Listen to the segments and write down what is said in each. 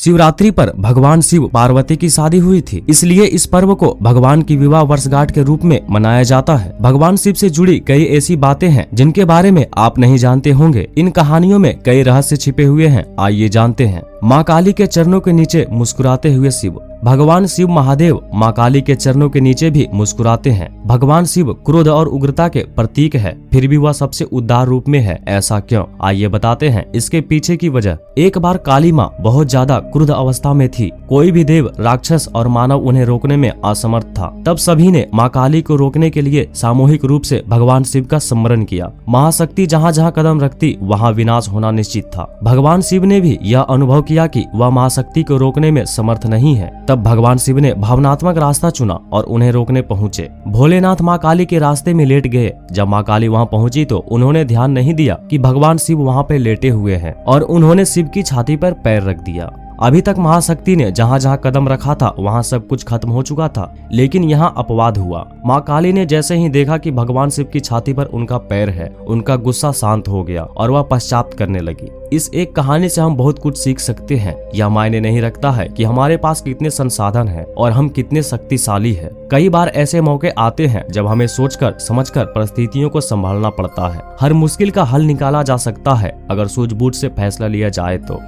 शिवरात्रि पर भगवान शिव पार्वती की शादी हुई थी, इसलिए इस पर्व को भगवान की विवाह वर्षगांठ के रूप में मनाया जाता है। भगवान शिव से जुड़ी कई ऐसी बातें हैं जिनके बारे में आप नहीं जानते होंगे। इन कहानियों में कई रहस्य छिपे हुए हैं, आइए जानते हैं। माँ काली के चरणों के नीचे मुस्कुराते हुए शिव। भगवान शिव महादेव माँ काली के चरणों के नीचे भी मुस्कुराते हैं। भगवान शिव क्रोध और उग्रता के प्रतीक है, फिर भी वह सबसे उदार रूप में है। ऐसा क्यों, आइए बताते हैं इसके पीछे की वजह। एक बार काली माँ बहुत ज्यादा क्रुद्ध अवस्था में थी। कोई भी देव, राक्षस और मानव उन्हें रोकने में असमर्थ था। तब सभी ने माँ काली को रोकने के लिए सामूहिक रूप से भगवान शिव का स्मरण किया। महाशक्ति जहाँ जहाँ कदम रखती वहाँ विनाश होना निश्चित था। भगवान शिव ने भी यह अनुभव किया कि वह महाशक्ति को रोकने में समर्थ नहीं है। तब भगवान शिव ने भावनात्मक रास्ता चुना और उन्हें रोकने पहुँचे। भोलेनाथ माँ काली के रास्ते में लेट गए। जब माँ काली वहाँ पहुँची तो उन्होंने ध्यान नहीं दिया कि भगवान शिव वहाँ पे लेटे हुए हैं और उन्होंने शिव की छाती पर पैर रख दिया। अभी तक महाशक्ति ने जहाँ जहाँ कदम रखा था वहाँ सब कुछ खत्म हो चुका था, लेकिन यहाँ अपवाद हुआ। माँ काली ने जैसे ही देखा कि भगवान शिव की छाती पर उनका पैर है, उनका गुस्सा शांत हो गया और वह पश्चाताप करने लगी। इस एक कहानी से हम बहुत कुछ सीख सकते हैं। यह मायने नहीं रखता है कि हमारे पास कितने संसाधन हैं और हम कितने शक्तिशाली हैं। कई बार ऐसे मौके आते हैं जब हमें सोचकर समझकर परिस्थितियों को संभालना पड़ता है। हर मुश्किल का हल निकाला जा सकता है अगर सूझबूझ से फैसला लिया जाए तो।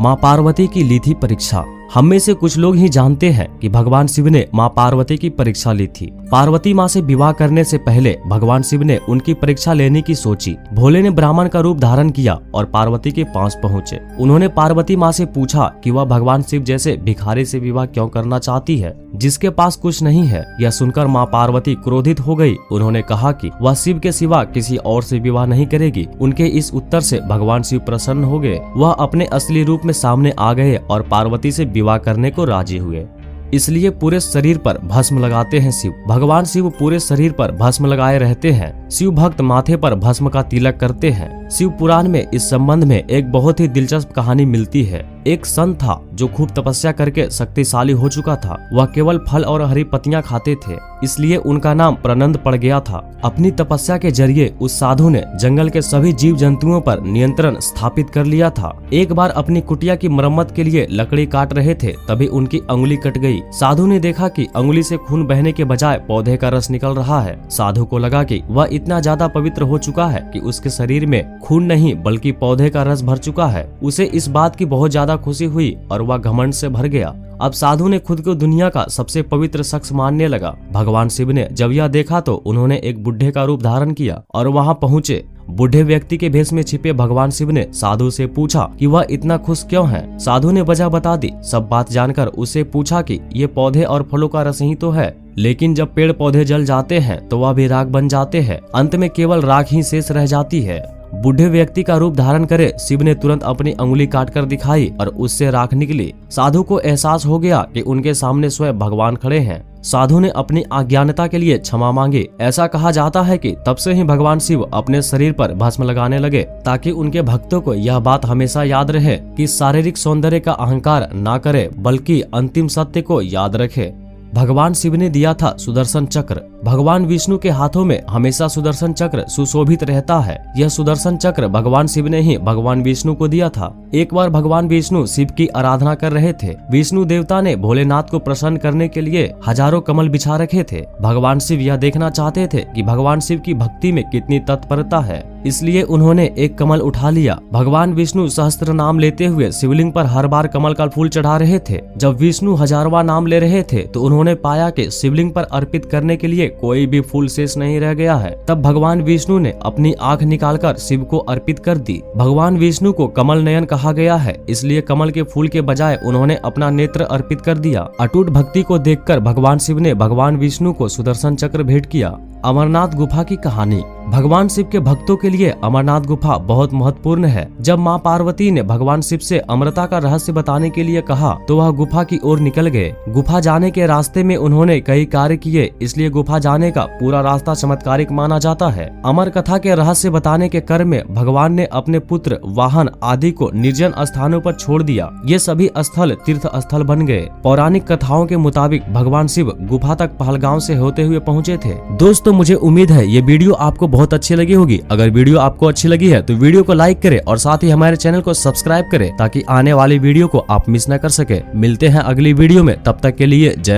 माँ पार्वती की ली थी परीक्षा। हम में से कुछ लोग ही जानते हैं कि भगवान शिव ने माँ पार्वती की परीक्षा ली थी। पार्वती माँ से विवाह करने से पहले भगवान शिव ने उनकी परीक्षा लेने की सोची। भोले ने ब्राह्मण का रूप धारण किया और पार्वती के पास पहुँचे। उन्होंने पार्वती माँ से पूछा कि वह भगवान शिव जैसे भिखारी से विवाह क्यों करना चाहती है, जिसके पास कुछ नहीं है। यह सुनकर माँ पार्वती क्रोधित हो गई। उन्होंने कहा कि वह शिव के सिवा किसी और से विवाह नहीं करेगी। उनके इस उत्तर से भगवान शिव प्रसन्न हो गए। वह अपने असली रूप में सामने आ गए और पार्वती से विवाह करने को राजी हुए। इसलिए पूरे शरीर पर भस्म लगाते हैं शिव। भगवान शिव पूरे शरीर पर भस्म लगाए रहते हैं। शिव भक्त माथे पर भस्म का तिलक करते हैं। शिव पुराण में इस संबंध में एक बहुत ही दिलचस्प कहानी मिलती है। एक संत था जो खूब तपस्या करके शक्तिशाली हो चुका था। वह केवल फल और हरी पत्तियां खाते थे, इसलिए उनका नाम प्रनंद पड़ गया था। अपनी तपस्या के जरिए उस साधु ने जंगल के सभी जीव जंतुओं पर नियंत्रण स्थापित कर लिया था। एक बार अपनी कुटिया की मरम्मत के लिए लकड़ी काट रहे थे, तभी उनकी अंगुली कट गई। साधु ने देखा कि अंगुली से खून बहने के बजाय पौधे का रस निकल रहा है। साधु को लगा कि वह इतना ज्यादा पवित्र हो चुका है कि उसके शरीर में खून नहीं बल्कि पौधे का रस भर चुका है। उसे इस बात की बहुत ज्यादा खुशी हुई और वह घमंड से भर गया। अब साधु ने खुद को दुनिया का सबसे पवित्र शख्स मानने लगा। भगवान शिव ने जब यह देखा तो उन्होंने एक बुढ़े का रूप धारण किया और वहां पहुंचे। बूढ़े व्यक्ति के भेष में छिपे भगवान शिव ने साधु से पूछा कि वह इतना खुश क्यों है। साधु ने वजह बता दी। सब बात जानकर उसे पूछा कि ये पौधे और फलों का रस ही तो है, लेकिन जब पेड़ पौधे जल जाते हैं तो वह भी राख बन जाते हैं। अंत में केवल राख ही शेष रह जाती है। बूढ़े व्यक्ति का रूप धारण करे शिव ने तुरंत अपनी अंगुली काटकर दिखाई और उससे राख निकली। साधु को एहसास हो गया कि उनके सामने स्वयं भगवान खड़े हैं। साधु ने अपनी अज्ञानता के लिए क्षमा मांगी। ऐसा कहा जाता है कि तब से ही भगवान शिव अपने शरीर पर भस्म लगाने लगे ताकि उनके भक्तों को यह बात हमेशा याद रहे कि शारीरिक सौंदर्य का अहंकार ना करे बल्कि अंतिम सत्य को याद रखे। भगवान शिव ने दिया था सुदर्शन चक्र। भगवान विष्णु के हाथों में हमेशा सुदर्शन चक्र सुशोभित रहता है। यह सुदर्शन चक्र भगवान शिव ने ही भगवान विष्णु को दिया था। एक बार भगवान विष्णु शिव की आराधना कर रहे थे। विष्णु देवता ने भोलेनाथ को प्रसन्न करने के लिए हजारों कमल बिछा रखे थे। भगवान शिव यह देखना चाहते थे कि भगवान शिव की भक्ति में कितनी तत्परता है, इसलिए उन्होंने एक कमल उठा लिया। भगवान विष्णु सहस्त्र नाम लेते हुए शिवलिंग पर हर बार कमल का फूल चढ़ा रहे थे। जब विष्णु हजारवां नाम ले रहे थे तो उन्होंने पाया कि शिवलिंग पर अर्पित करने के लिए कोई भी फूल शेष नहीं रह गया है। तब भगवान विष्णु ने अपनी आंख निकालकर शिव को अर्पित कर दी। भगवान विष्णु को कमल नयन कहा गया है, इसलिए कमल के फूल के बजाय उन्होंने अपना नेत्र अर्पित कर दिया। अटूट भक्ति को देखकर भगवान शिव ने भगवान विष्णु को सुदर्शन चक्र भेंट किया। अमरनाथ गुफा की कहानी। भगवान शिव के भक्तों के लिए अमरनाथ गुफा बहुत महत्वपूर्ण है। जब माँ पार्वती ने भगवान शिव से अमरता का रहस्य बताने के लिए कहा तो वह गुफा की ओर निकल गए। गुफा जाने के रास्ते में उन्होंने कई कार्य किए, इसलिए गुफा जाने का पूरा रास्ता चमत्कारिक माना जाता है। अमर कथा के रहस्य बताने के क्रम में भगवान ने अपने पुत्र, वाहन आदि को निर्जन स्थानों पर छोड़ दिया। ये सभी स्थल तीर्थ स्थल बन गए। पौराणिक कथाओं के मुताबिक भगवान शिव गुफा तक पहलगांव से होते हुए पहुँचे थे। दोस्तों, दोस्तों मुझे उम्मीद है ये वीडियो आपको बहुत अच्छी लगी होगी। अगर वीडियो आपको अच्छी लगी है तो वीडियो को लाइक करें और साथ ही हमारे चैनल को सब्सक्राइब करें ताकि आने वाली वीडियो को आप मिस न कर सके। मिलते हैं अगली वीडियो में, तब तक के लिए जय।